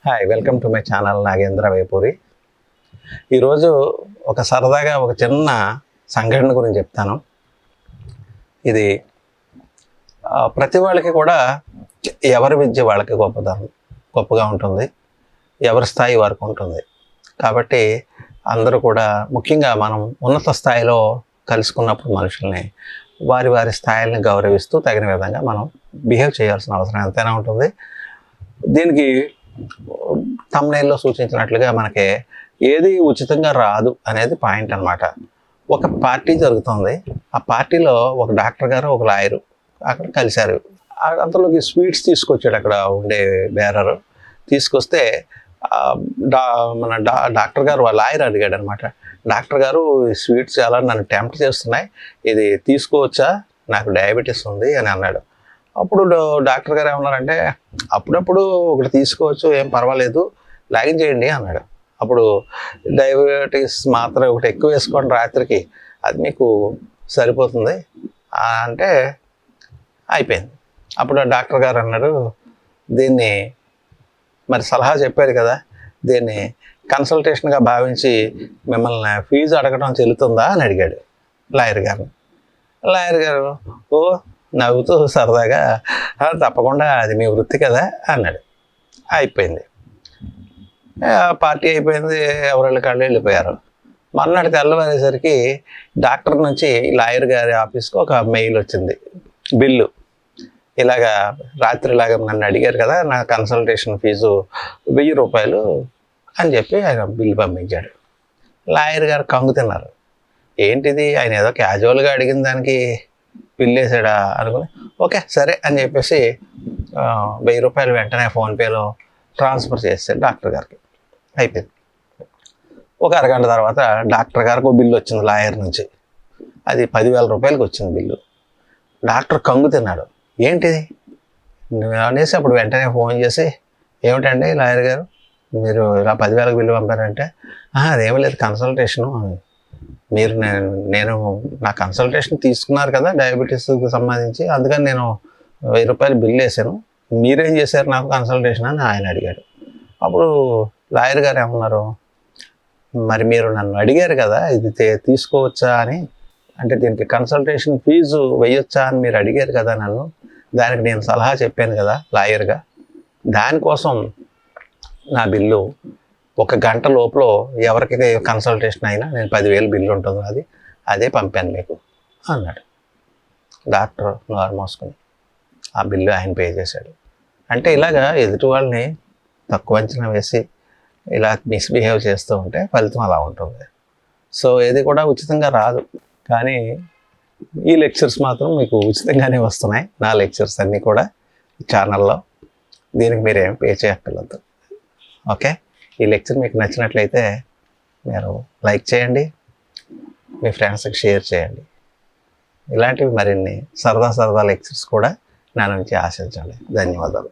Hi, welcome to my channel Nagendra Vepuri. ఈరోజు ఒక సరదాగా ఒక చిన్న సంఘటన గురించి చెప్తాను. ఇది ప్రతి వాళ్ళకి కూడా ఎవరి విద్య వాళ్ళకి గొప్పగా ఉంటుంది, ఎవరి స్థాయి వారికి ఉంటుంది. కాబట్టి అందరూ కూడా ముఖ్యంగా మనం ఉన్నత స్థాయిలో కలుసుకున్నప్పుడు మనుషుల్ని వారి వారి స్థాయిల్ని గౌరవిస్తూ తగిన విధంగా మనం బిహేవ్ చేయాల్సిన అవసరం ఎంతైనా ఉంటుంది. దీనికి థంబ్నెయిల్లో సూచించినట్లుగా మనకి ఏది ఉచితంగా రాదు అనేది పాయింట్ అన్నమాట. ఒక పార్టీ జరుగుతుంది. ఆ పార్టీలో ఒక డాక్టర్ గారు, ఒక లాయరు అక్కడ కలిశారు. అంతలోకి స్వీట్స్ తీసుకొచ్చాడు అక్కడ ఉండే బేరరు. తీసుకొస్తే మన డాక్టర్ గారు లాయర్ అడిగాడు అనమాట. డాక్టర్ గారు, ఈ స్వీట్స్ చాలా నన్ను టెంప్ట్ చేస్తున్నాయి, ఇది తీసుకోవచ్చా, నాకు డయాబెటీస్ ఉంది అని అన్నాడు. అప్పుడు డాక్టర్ గారు ఏమన్నారంటే, అప్పుడప్పుడు ఒకటి తీసుకోవచ్చు, ఏం పర్వాలేదు, లాగించేయండి అన్నాడు. అప్పుడు డయాబెటీస్ మాత్రం ఒకటి ఎక్కువ వేసుకోండి రాత్రికి, అది మీకు సరిపోతుంది అంటే అయిపోయింది. అప్పుడు డాక్టర్ గారు అన్నాడు, దీన్ని మరి సలహా చెప్పారు కదా, దీన్ని కన్సల్టేషన్గా భావించి మిమ్మల్ని ఫీజు అడగడం చెల్లుతుందా అని అడిగాడు లాయర్ గారు. లాయర్ గారు నవ్వుతూ సరదాగా తప్పకుండా, అది మీ వృత్తి కదా అన్నాడు. అయిపోయింది. పార్టీ అయిపోయింది, ఎవరి కాళ్ళు వెళ్ళిపోయారు. మర్నాడు తెల్లవారేసరికి డాక్టర్ నుంచి లాయర్ గారి ఆఫీస్కి ఒక మెయిల్ వచ్చింది, బిల్లు. ఇలాగా రాత్రిలాగా నన్ను అడిగారు కదా, నా కన్సల్టేషన్ ఫీజు 1000 రూపాయలు అని చెప్పి ఆయన బిల్లు పంపించాడు. లాయర్ గారు కంగు తిన్నారు. ఏంటిది, ఆయన ఏదో క్యాజువల్గా అడిగిన దానికి బిల్లు వేసాడా అనుకుని ఓకే సరే అని చెప్పేసి 1000 రూపాయలు వెంటనే ఫోన్పేలో ట్రాన్స్ఫర్ చేశాడు డాక్టర్ గారికి. అయిపోయింది. ఒక అరగంట తర్వాత డాక్టర్ గారికి ఒక బిల్లు వచ్చింది లాయర్ నుంచి. అది 10,000 రూపాయలకి వచ్చింది బిల్లు. డాక్టర్ కంగు తిన్నాడు. ఏంటిది అనేసి అప్పుడు వెంటనే ఫోన్ చేసి, ఏమిటండి లాయర్ గారు, మీరు ఇలా 10,000 బిల్లు పంపారంటే, అదేమీ లేదు, కన్సల్టేషను. మీరు నేను నా కన్సల్టేషన్ తీసుకున్నారు కదా డయాబెటీస్కి సంబంధించి, అందుకని నేను 1000 రూపాయలు బిల్లు వేసాను, మీరేం చేశారు నాకు కన్సల్టేషన్ అని ఆయన అడిగాడు. అప్పుడు లాయర్ గారు ఏమన్నారు, మరి మీరు నన్ను అడిగారు కదా ఇది తీసుకోవచ్చా అని, అంటే దీనికి కన్సల్టేషన్ ఫీజు వేయొచ్చా అని మీరు అడిగారు కదా నన్ను, దానికి నేను సలహా చెప్పాను కదా లాయర్గా, దానికోసం నా బిల్లు 1 గంట లోపల ఎవరికి కన్సల్టేషన్ అయినా నేను 10,000 బిల్లు ఉంటుంది, అదే పంపాను మీకు అన్నాడు. డాక్టర్ నోరు మోసుకుని ఆ బిల్లు ఆయన పే చేశాడు. అంటే ఇలాగా ఎదుటి వాళ్ళని తక్కువ అంచనా వేసి ఇలా మిస్బిహేవ్ చేస్తూ ఉంటే ఫలితం అలా ఉంటుంది. సో ఏది కూడా ఉచితంగా రాదు. కానీ ఈ లెక్చర్స్ మాత్రం మీకు ఉచితంగానే వస్తున్నాయి, నా లెక్చర్స్ అన్నీ కూడా ఛానల్లో. దీనికి మీరు ఏం పే చేయక్కర్లేదు. ఓకే, ఈ లెక్చర్ మీకు నచ్చినట్లయితే మీరు లైక్ చేయండి, మీ ఫ్రెండ్స్కి షేర్ చేయండి. ఇలాంటివి మరిన్ని సరదా లెక్చర్స్ కూడా నా నుంచి ఆశించండి. ధన్యవాదాలు.